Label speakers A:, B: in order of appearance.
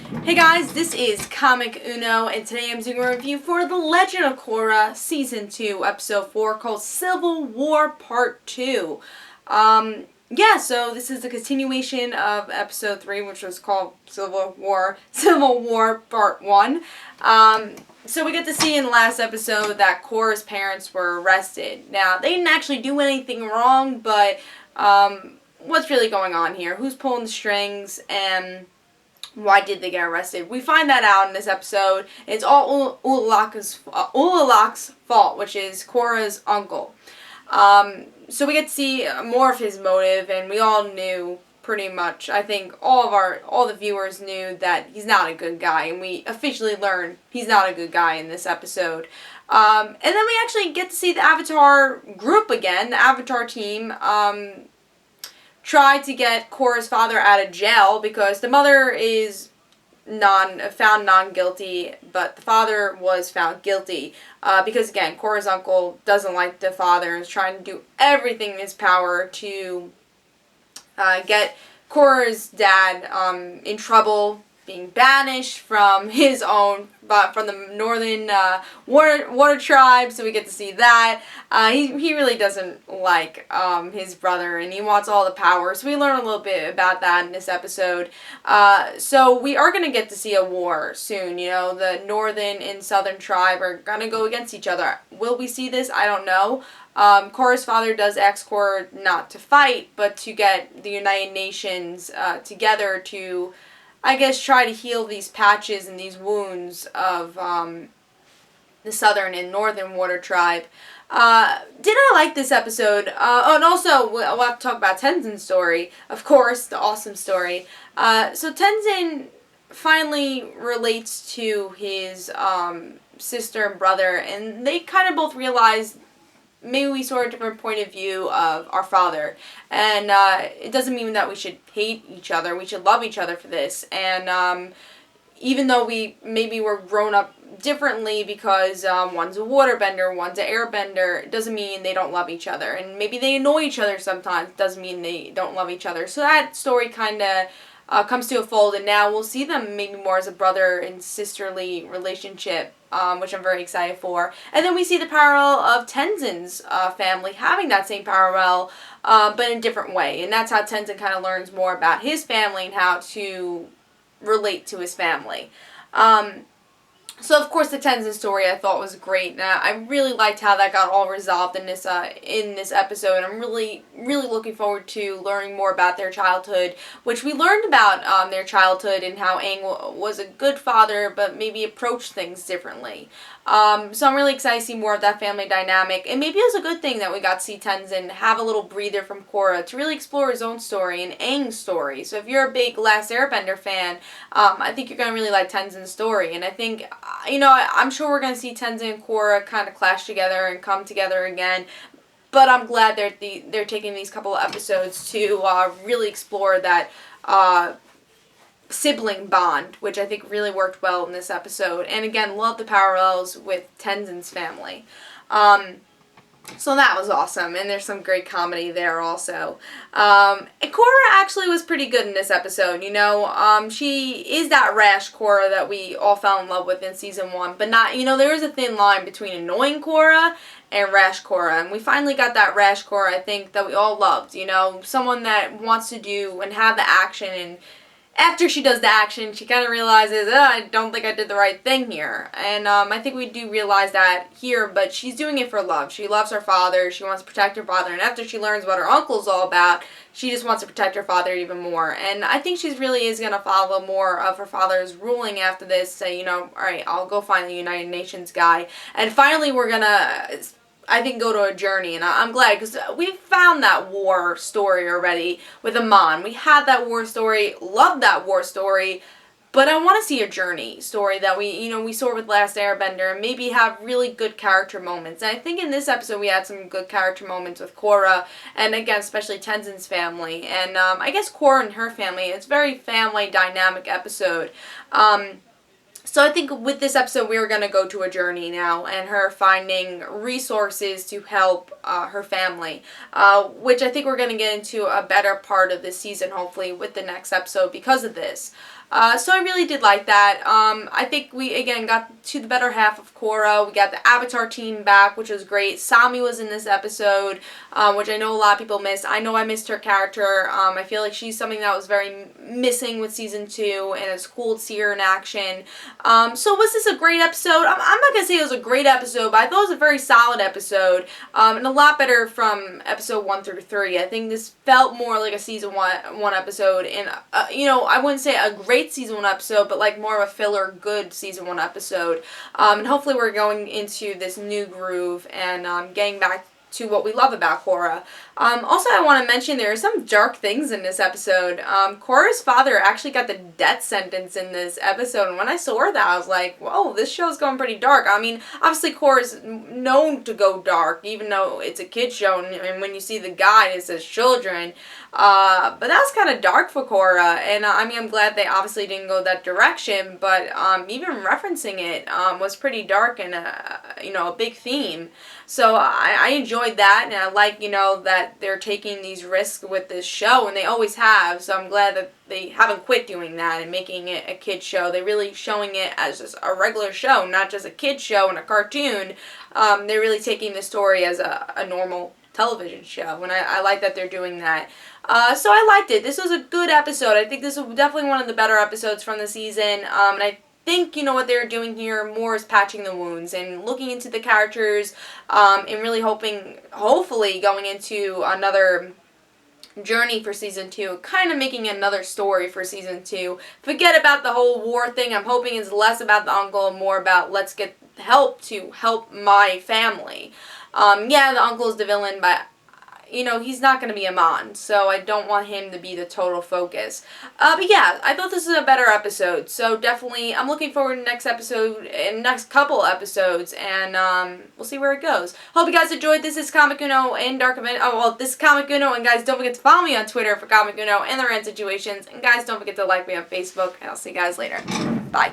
A: Hey guys, this is Comic Uno, and today I'm doing a review for The Legend of Korra Season 2, Episode 4, called Civil War Part 2. So this is the continuation of Episode 3, which was called Civil War Part 1. So we get to see in the last episode that Korra's parents were arrested. Now, they didn't actually do anything wrong, but what's really going on here? Who's pulling the strings, and why did they get arrested? We find that out in this episode. It's all Ulalak's fault, which is Korra's uncle. So we get to see more of his motive, and we all knew pretty much. I think all the viewers knew that he's not a good guy, and we officially learn he's not a good guy in this episode. And then we actually get to see the Avatar group again, the Avatar team. Tried to get Korra's father out of jail because the mother is found non-guilty, but the father was found guilty because, again, Korra's uncle doesn't like the father and is trying to do everything in his power to get Korra's dad in trouble, being banished from his own, from the northern water tribe, so we get to see that. He really doesn't like his brother, and he wants all the power, so we learn a little bit about that in this episode. So we are going to get to see a war soon. You know, the northern and southern tribe are going to go against each other. Will we see this? I don't know. Korra's father does ask Korra not to fight, but to get the United Nations together to, I guess, try to heal these patches and these wounds of the southern and northern water tribe. Did I like this episode? And also, we'll have to talk about Tenzin's story, of course, the awesome story. So Tenzin finally relates to his sister and brother, and they kind of both realize maybe we saw a different point of view of our father. And it doesn't mean that we should hate each other. We should love each other for this. And even though we maybe were grown up differently because one's a waterbender, one's an airbender, it doesn't mean they don't love each other. And maybe they annoy each other sometimes, it doesn't mean they don't love each other. So that story kind of comes to a fold, and now we'll see them maybe more as a brother and sisterly relationship, which I'm very excited for. And then we see the parallel of Tenzin's family having that same parallel, but in a different way. And that's how Tenzin kind of learns more about his family and how to relate to his family. So, of course, the Tenzin story I thought was great. I really liked how that got all resolved in this episode. I'm really, really looking forward to learning more about their childhood, which we learned about their childhood and how Aang was a good father, but maybe approached things differently. So I'm really excited to see more of that family dynamic, and maybe it was a good thing that we got to see Tenzin have a little breather from Korra to really explore his own story and Aang's story. So if you're a big Last Airbender fan, I think you're going to really like Tenzin's story, and I think, I'm sure we're going to see Tenzin and Korra kind of clash together and come together again. But I'm glad they're taking these couple of episodes to really explore that sibling bond, which I think really worked well in this episode. And again, love the parallels with Tenzin's family. So that was awesome, and there's some great comedy there also. And Korra actually was pretty good in this episode, she is that rash Korra that we all fell in love with in Season 1, but not, there is a thin line between annoying Korra and rash Korra, and we finally got that rash Korra, I think, that we all loved, someone that wants to do and have the action, and after she does the action, she kind of realizes, I don't think I did the right thing here. And I think we do realize that here, but she's doing it for love. She loves her father. She wants to protect her father. And after she learns what her uncle's all about, she just wants to protect her father even more. And I think she really is going to follow more of her father's ruling after this. Say, all right, I'll go find the United Nations guy. And finally, we're going to, I think, go to a journey, and I'm glad, because we found that war story already with Amon. We had that war story, loved that war story, but I want to see a journey story that we saw with Last Airbender, and maybe have really good character moments. And I think in this episode we had some good character moments with Korra, and again, especially Tenzin's family, and I guess Korra and her family. It's a very family dynamic episode. So I think with this episode, we were going to go to a journey now, and her finding resources to help her family, which I think we're going to get into a better part of this season, hopefully, with the next episode because of this. So I really did like that. I think we, again, got to the better half of Korra. We got the Avatar team back, which was great. Sami was in this episode, which I know a lot of people missed. I know I missed her character. I feel like she's something that was very missing with season 2, and it's cool to see her in action. So was this a great episode? I'm not going to say it was a great episode, but I thought it was a very solid episode, and a lot better from episode 1 through 3. I think this felt more like a season 1 episode, and, I wouldn't say a great season 1 episode, but like more of a filler good season 1 episode. And hopefully we're going into this new groove and getting back to what we love about Korra. Also, I want to mention there are some dark things in this episode. Korra's father actually got the death sentence in this episode, and when I saw that, I was like, whoa, this show's going pretty dark. I mean, obviously Korra's known to go dark, even though it's a kid's show, and when you see the guide, it says children. But that's kind of dark for Korra, and I'm glad they obviously didn't go that direction, but even referencing it was pretty dark and a big theme. So I enjoyed that, and I like, that they're taking these risks with this show, and they always have, so I'm glad that they haven't quit doing that and making it a kid's show. They're really showing it as just a regular show, not just a kid's show and a cartoon. They're really taking the story as a normal television show, and I like that they're doing that. So I liked it. This was a good episode. I think this was definitely one of the better episodes from the season, and I think, what they're doing here more is patching the wounds and looking into the characters, and really hopefully going into another journey for season 2, kind of making another story for season 2. Forget about the whole war thing. I'm hoping it's less about the uncle and more about let's get help to help my family. Yeah, the uncle is the villain, but he's not going to be Amon, so I don't want him to be the total focus. But yeah, I thought this was a better episode, so definitely I'm looking forward to next episode and next couple episodes, and we'll see where it goes. Hope you guys enjoyed. This is Comic Uno and this is Comic Uno, and guys, don't forget to follow me on Twitter for Comic Uno and the Rant Situations, and guys, don't forget to like me on Facebook, and I'll see you guys later. Bye.